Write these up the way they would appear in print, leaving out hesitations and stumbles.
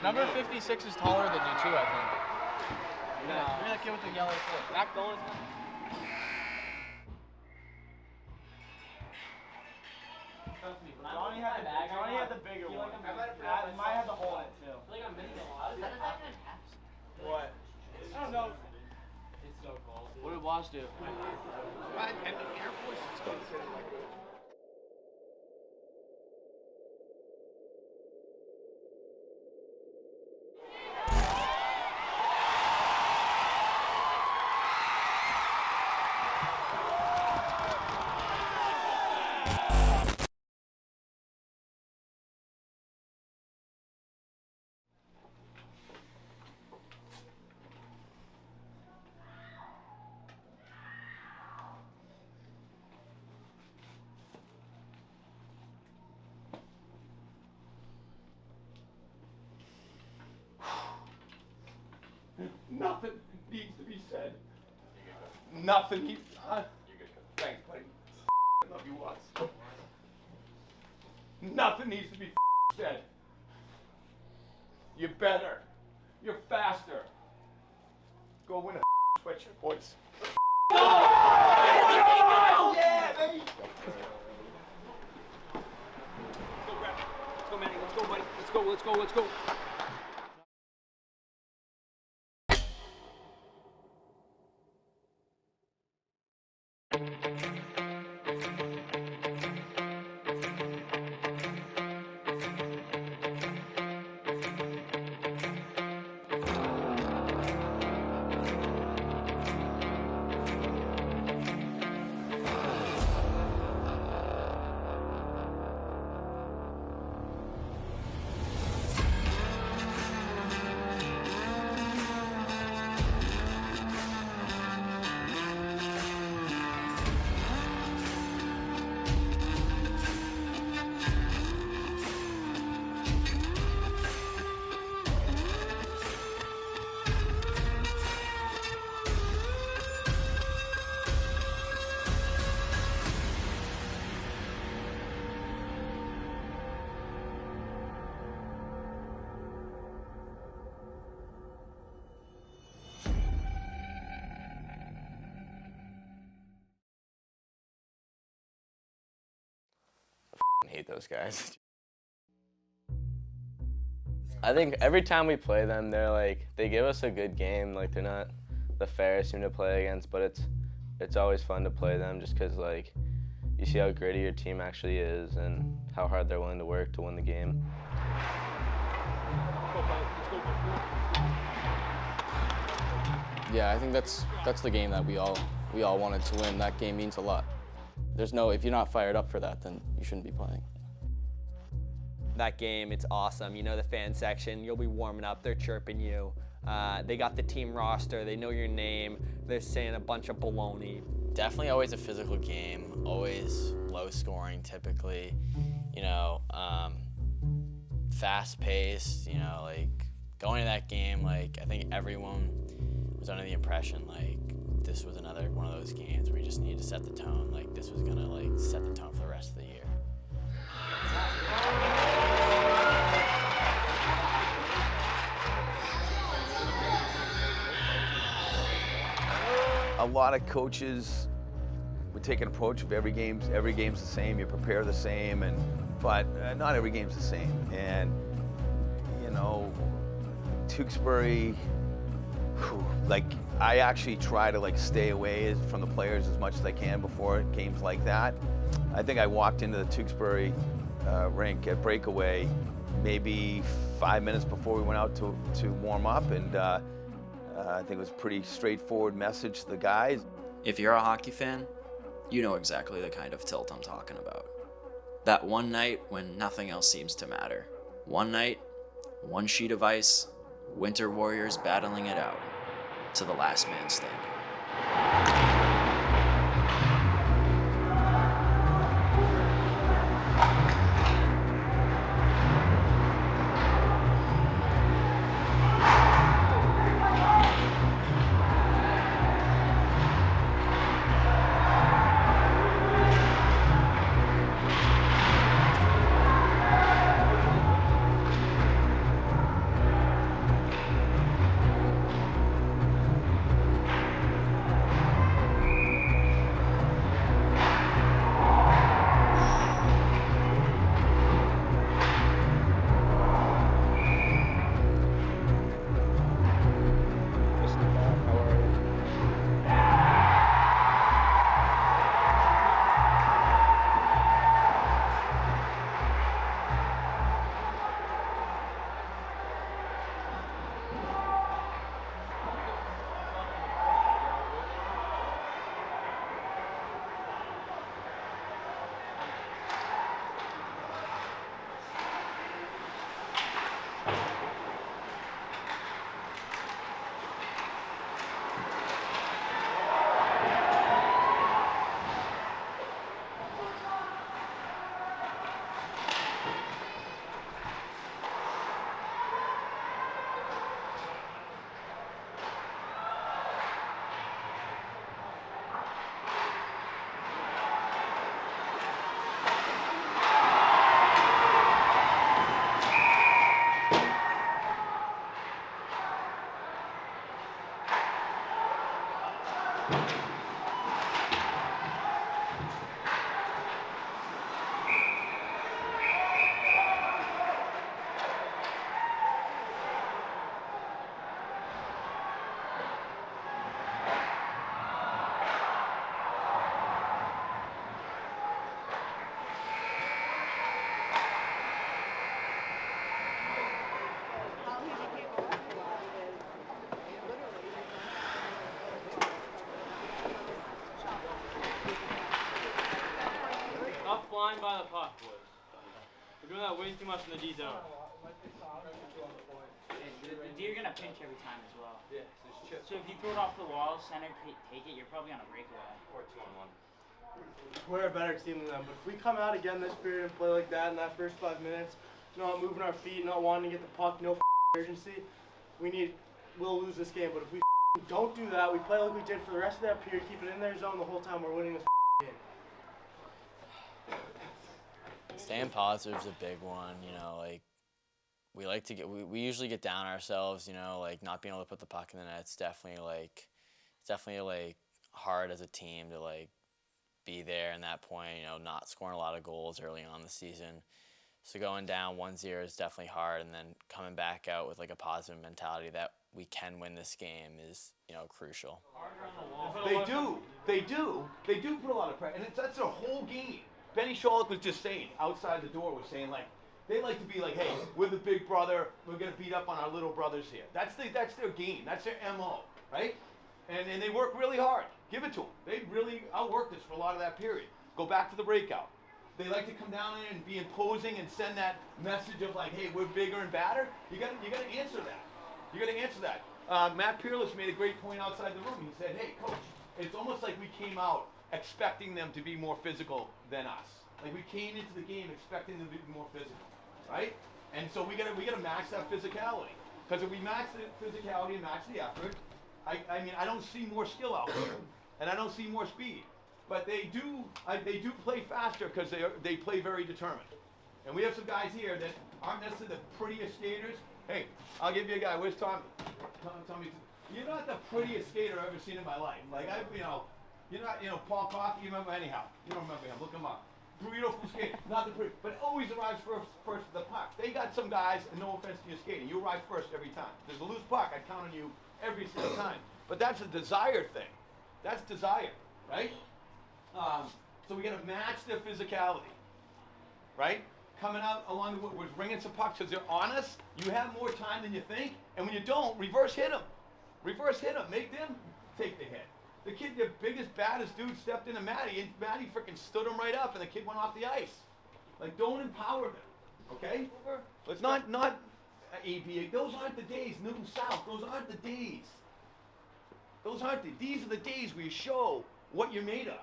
Number 56 is taller than you too, I think. No. Maybe that kid with the yellow foot. Back going. Johnny had the bigger one. I might have the hole in it too. I feel like I'm missing a lot. What? I don't know. It's so cold. What did Wash do? And the Air Force is going to say like this. Nothing needs to be said. Nothing needs. Thanks, buddy. I love you lots. Nothing needs to be said. You're better. You're faster. Go win a sweatshirt, boys. Yeah, baby. Let's go, Brad. Let's go, Manny. Let's go, buddy. Let's go. Let's go. Let's go. I hate those guys. I think every time we play them, they give us a good game. Like, they're not the fairest team to play against, but it's always fun to play them just because you see how gritty your team actually is and how hard they're willing to work to win the game. Yeah, I think that's the game that we all wanted to win. That game means a lot. If you're not fired up for that, then you shouldn't be playing. That game, it's awesome. You know, the fan section, you'll be warming up, they're chirping you. They got the team roster, they know your name, they're saying a bunch of baloney. Definitely always a physical game, always low scoring typically, you know, fast paced, you know, going to that game, I think everyone was under the impression this was another one of those games where we just needed to set the tone, this was gonna set the tone for the rest of the year. A lot of coaches would take an approach of every game's the same, you prepare the same, but not every game's the same. And you know, Tewksbury, I actually try to stay away from the players as much as I can before games like that. I think I walked into the Tewksbury rink at breakaway maybe 5 minutes before we went out to warm up, and I think it was a pretty straightforward message to the guys. If you're a hockey fan, you know exactly the kind of tilt I'm talking about. That one night when nothing else seems to matter. One night, one sheet of ice, Winter Warriors battling it out to the last man standing. flying by the puck, boys. We're doing that way too much in the D zone. The D are gonna pinch every time as well. Yeah, there's chips. So if you throw it off the wall, center take it, you're probably on a breakaway. Or 2-on-1. We're a better team than them, but if we come out again this period and play like that in that first 5 minutes, not moving our feet, not wanting to get the puck, no urgency, we'll lose this game. But if we don't do that, we play like we did for the rest of that period, keep it in their zone the whole time, we're winning this game. Staying positive is a big one, you know, like we like to get, we usually get down ourselves, you know, like not being able to put the puck in the net. It's definitely like hard as a team to like be there in that point, you know, not scoring a lot of goals early on in the season. So going down 1-0 is definitely hard, and then coming back out with like a positive mentality that we can win this game is, you know, crucial. They do put a lot of pressure, and that's their whole game. Benny Shollick was just saying, outside the door was saying, like, they like to be like, hey, we're the big brother, we're gonna beat up on our little brothers here. That's their game, that's their MO, right? And they work really hard. Give it to them. They really outworked us for a lot of that period. Go back to the breakout. They like to come down there and be imposing and send that message of like, hey, we're bigger and badder. You gotta answer that. You gotta answer that. Matt Peerless made a great point outside the room. He said, hey, coach, it's almost like we came out expecting them to be more physical than us. Like we came into the game expecting them to be more physical, right? And so we gotta match that physicality. Because if we match the physicality and match the effort, I mean, I don't see more skill out there, and I don't see more speed. But they do play faster because they play very determined. And we have some guys here that aren't necessarily the prettiest skaters. Hey, I'll give you a guy. Where's Tommy? Tommy, you're not the prettiest skater I've ever seen in my life. Like you're not, Paul Coffey. You remember anyhow? You don't remember him? Look him up. Beautiful skater, not the pretty, but always arrives first to the puck. They got some guys, and no offense to your skating, you arrive first every time. There's a loose puck, I count on you every single time. But that's a desire thing. That's desire, right? So we got to match their physicality, right? Coming out along the way, we're bringing some pucks because they're on us. You have more time than you think, and when you don't, reverse hit them. Reverse hit them. Make them take the hit. The kid, the biggest, baddest dude, stepped into Matty, and Matty freaking stood him right up, and the kid went off the ice. Like, don't empower them, okay? Let's not ABA. Those aren't the days, Newton South. Those aren't the days. These are the days where you show what you're made of,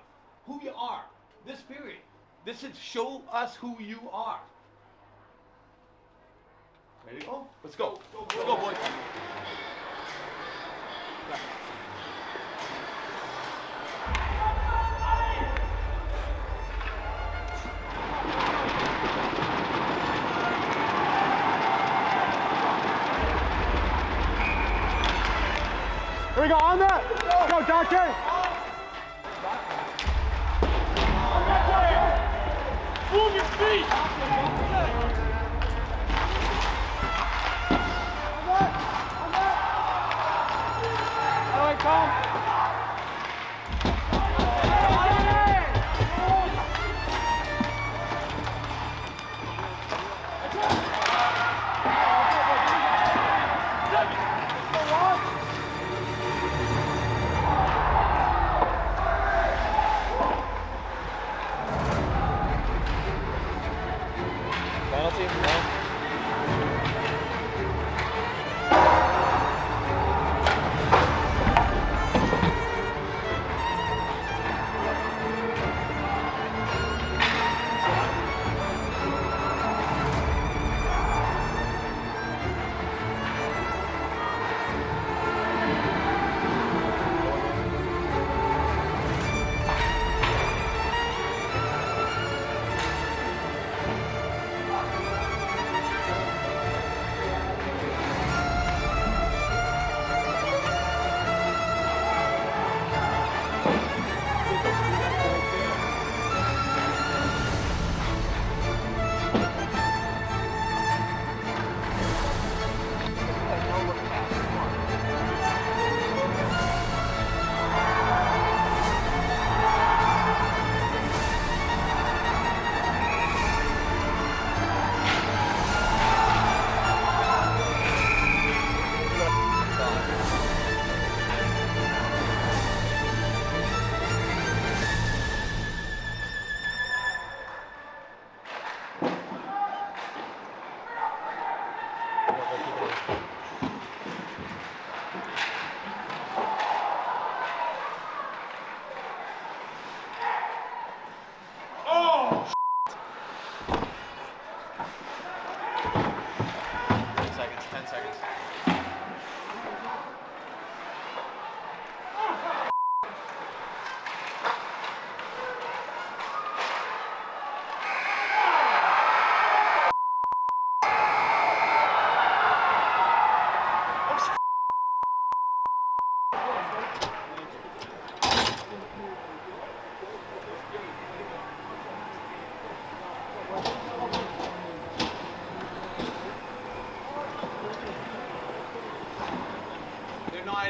who you are. This period. This is show us who you are. Ready to go? Let's go. Let's go, boys. Here we go, on that! Go, Doctor! Move your feet! All right, come.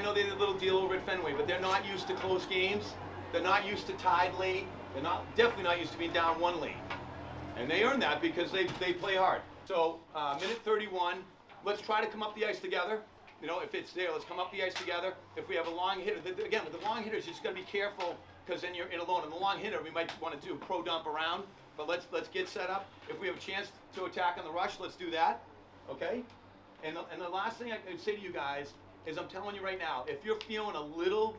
know they did a little deal over at Fenway, but they're not used to close games. They're not used to tied late. They're definitely not used to being down 1 late. And they earn that because they play hard. So minute 31, let's try to come up the ice together. You know, if it's there, let's come up the ice together. If we have a long hitter, again, with the long hitters, you just got to be careful because then you're in alone. And the long hitter, we might want to do pro dump around, but let's get set up. If we have a chance to attack on the rush, let's do that, okay? And the last thing I could say to you guys is I'm telling you right now, if you're feeling a little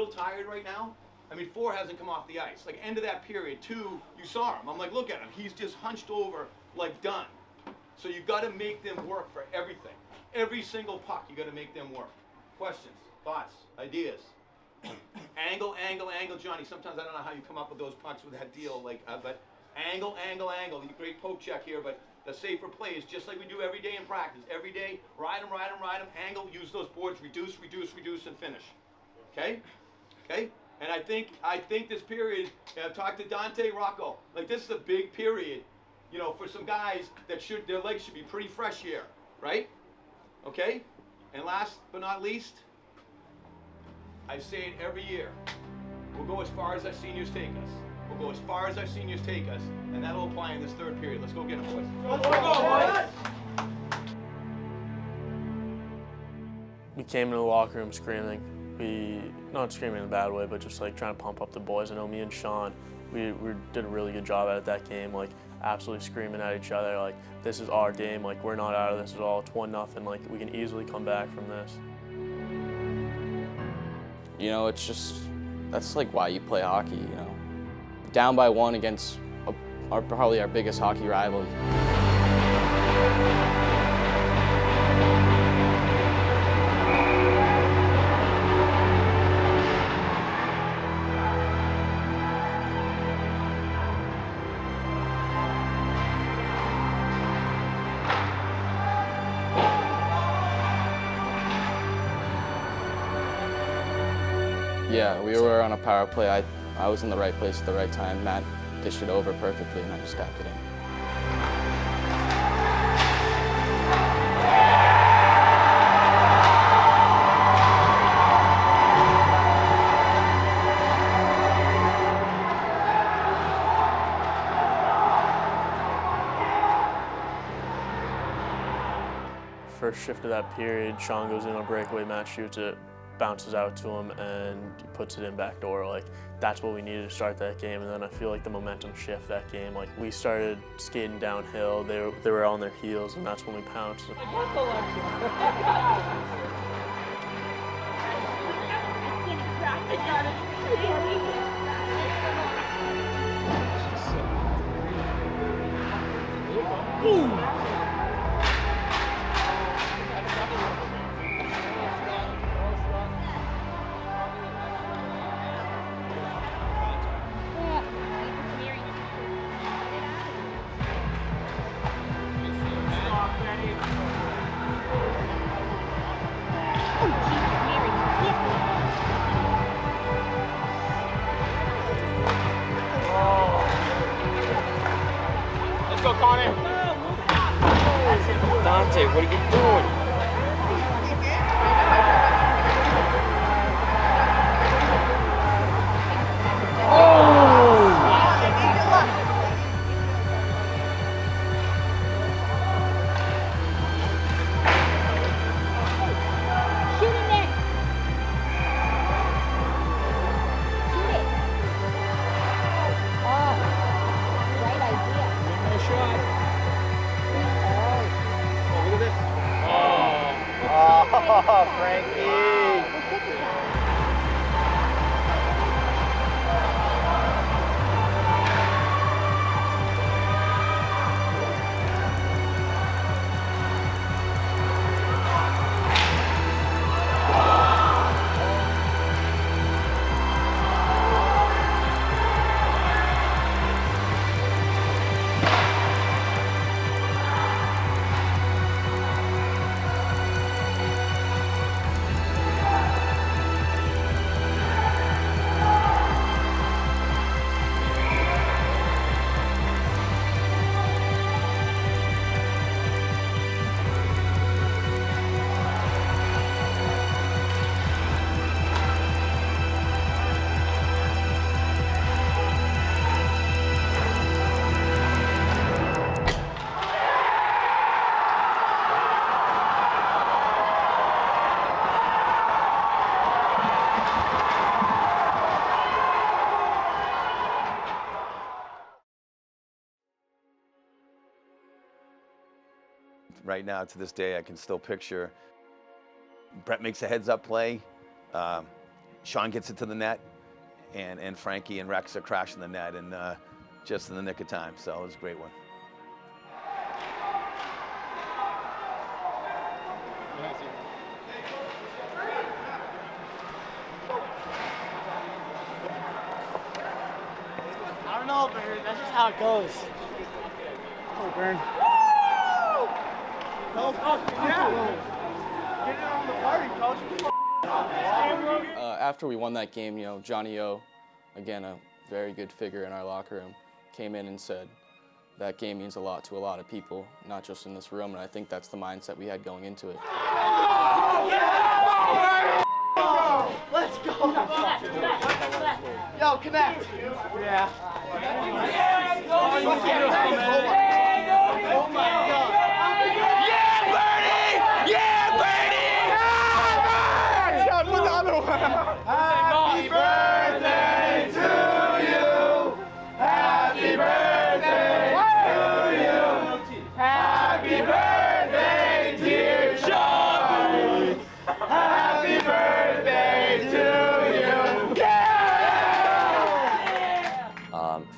tired right now, I mean, 4 hasn't come off the ice. Like, end of that period, 2, you saw him. I'm like, look at him. He's just hunched over, like, done. So you've got to make them work for everything. Every single puck, you got to make them work. Questions, thoughts, ideas? Angle, angle, angle, Johnny. Sometimes I don't know how you come up with those pucks with that deal, like, but angle, angle, angle. Great poke check here, but the safer play is just like we do every day in practice. Every day, ride them, ride them, ride them, angle, use those boards, reduce, reduce, reduce, and finish. Okay? Okay? And I think this period, I've talked to Dante, Rocco, like this is a big period, you know, for some guys that their legs should be pretty fresh here, right? Okay? And last but not least, I say it every year. We'll go as far as our seniors take us. We'll go as far as our seniors take us, and that'll apply in this 3rd period. Let's go get them, boys. Let's go, boys! We came into the locker room screaming. Not screaming in a bad way, but just like trying to pump up the boys. I know me and Sean, we did a really good job at that game, like absolutely screaming at each other, like this is our game, like we're not out of this at all, it's 1-0, like we can easily come back from this. You know, it's just, that's like why you play hockey, you know. Down by 1 against probably our biggest hockey rival. Yeah, we were on a power play. I was in the right place at the right time. Matt dished it over perfectly, and I just tapped it in. First shift of that period, Sean goes in on a breakaway, Matt shoots it, bounces out to him, and he puts it in back door. Like, that's what we needed to start that game. And then I feel like the momentum shift that game. Like, we started skating downhill, they were on their heels, and that's when we pounced. Dante, what are you doing? right now to this day, I can still picture Brett makes a heads-up play, Sean gets it to the net, and Frankie and Rex are crashing the net, and just in the nick of time. So it was a great one. I don't know, Bern. That's just how it goes. Oh, Bern. No, fuck yeah. Get it on the party, coach. After we won that game, you know, Johnny O, again, a very good figure in our locker room, came in and said that game means a lot to a lot of people, not just in this room, and I think that's the mindset we had going into it. Let's go! Yo, connect! Yeah. Oh my God! Yeah, Bernie! Yeah, Bernie! John, put the other one. Happy birthday to you! Happy birthday to you! Happy birthday, dear Sean! Happy birthday to you!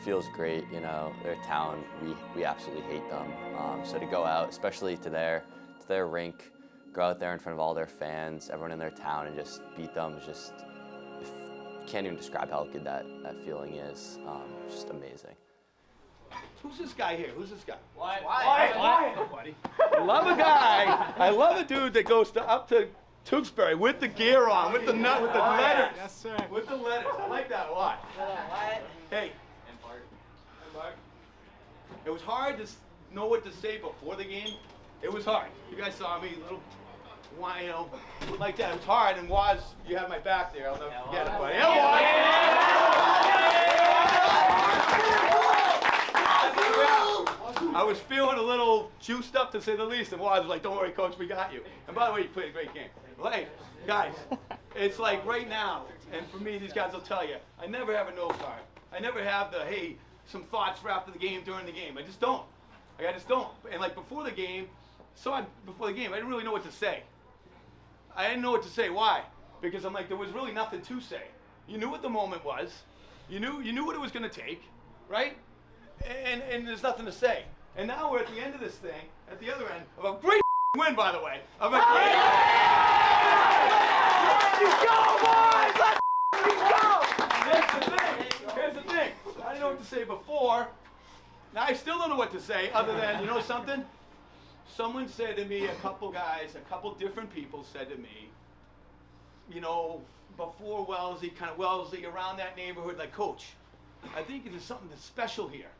Feels great, you know, their town, we absolutely hate them. So to go out, especially to their rink, go out there in front of all their fans, everyone in their town, and just beat them is just, can't even describe how good that feeling is. Just amazing. Who's this guy here? Who's this guy? Why? Nobody. I love a guy. I love a dude that goes up to Tewksbury with the gear on, with the letters. Yes, sir. With the letters. I like that a lot. Hey. It was hard to know what to say before the game. It was hard. You guys saw me, little, you know, like that. It was hard, and Waz, you have my back there. I'll never forget it, buddy. I was feeling a little juiced up, to say the least, and Waz was like, "Don't worry, coach, we got you." And by the way, you played a great game. Well, hey, guys, it's like right now, and for me, these guys will tell you, I never have a no card. I never have the, hey, some thoughts for after the game, during the game. I just don't. Like, I just don't. And like before the game, I didn't really know what to say. I didn't know what to say. Why? Because I'm like, there was really nothing to say. You knew what the moment was. You knew what it was going to take, right? And there's nothing to say. And now we're at the end of this thing, at the other end of a great win, by the way. Of a great. Let's go, boys! Let's go! Here's the thing. Here's the thing. I didn't know what to say before. Now I still don't know what to say, other than, you know something? Someone said to me, a couple different people said to me, you know, before Wellesley, kind of Wellesley, around that neighborhood, like, Coach, I think there's something that's special here.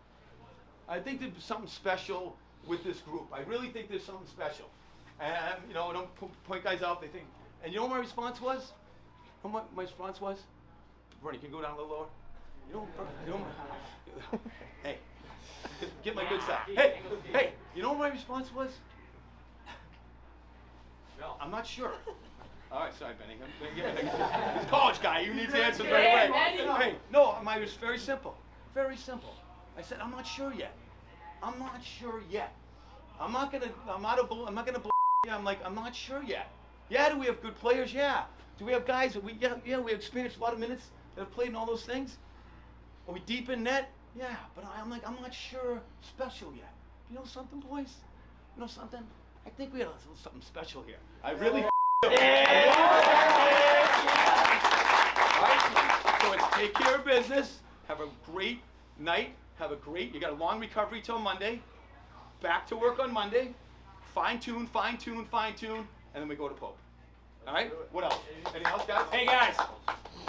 I think there's something special with this group. I really think there's something special. And, you know, I don't point guys out, they think. And you know what my response was? You know what my response was? Bernie, can you go down a little lower? Hey, get my good stuff. Hey, you know what my response was? No. I'm not sure. All right, sorry, Benny. He's a college guy. You need to answer right away. Hey, no, mine was very simple. Very simple. I said, I'm not sure yet. I'm not sure yet. I'm not gonna you. I'm like, I'm not sure yet. Yeah, do we have good players? Yeah. Do we have guys that we have experienced a lot of minutes that have played in all those things? Are we deep in net? Yeah, but I'm like, I'm not sure special yet. You know something, boys? You know something? I think we have a little something special here. I really do. Right? So it's take care of business, have a great night, you got a long recovery till Monday, back to work on Monday, fine tune, and then we go to Pope. All right? What else? Anything else, guys? Hey, guys.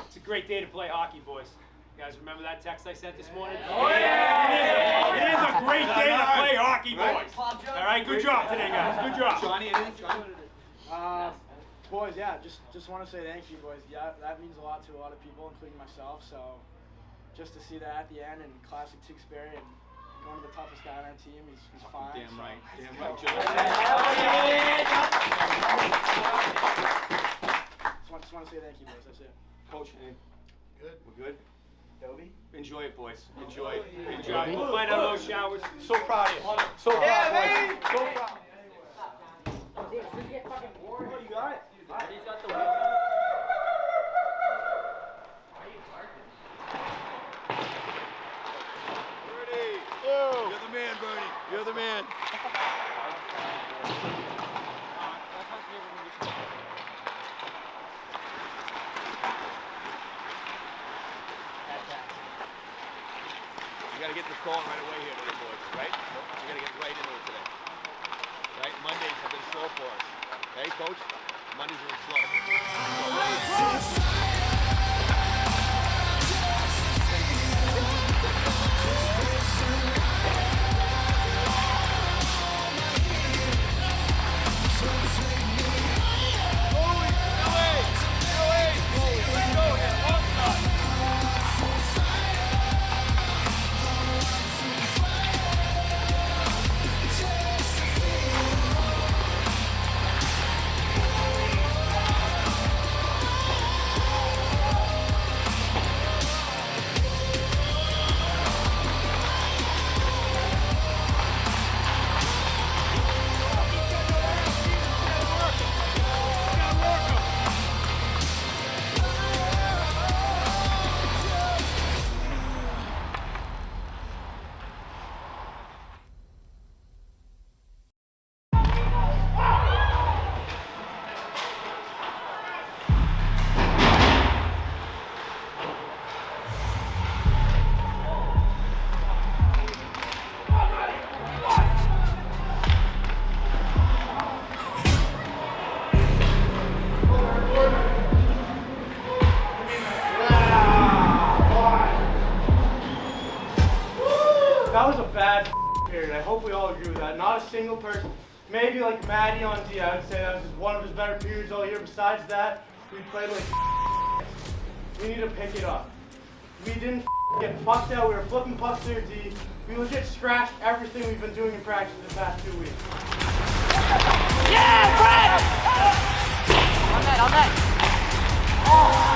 It's a great day to play hockey, boys. You guys remember that text I sent this morning? Oh, yeah! It is a great day to play hockey, boys. All right, good job today, guys. Good job. Johnny, anything? Johnny? Boys, yeah, just want to say thank you, boys. Yeah, that means a lot to a lot of people, including myself. So, just to see that at the end and classic Tewksbury and one of the toughest guy on our team, he's fine. Damn right, Joe. Just want to say thank you, boys. That's it. Coach, good. We're good. Adobe? Enjoy it, boys. Enjoy it. We'll find out those showers. So proud of you. So proud, boys. So proud. You're the man. You got to get this going right away here today, boys, right? You got to get right into it today. Right? Mondays have been slow for us. Okay, Coach? Mondays have been slow. That was a bad period. I hope we all agree with that. Not a single person. Maybe like Maddie on D, I would say that was just one of his better periods all year. Besides that, we played like we need to pick it up. We didn't get fucked out. We were flipping pucks to their D. We legit scratched everything we've been doing in practice the past 2 weeks. Yeah, Brett! On that. Oh.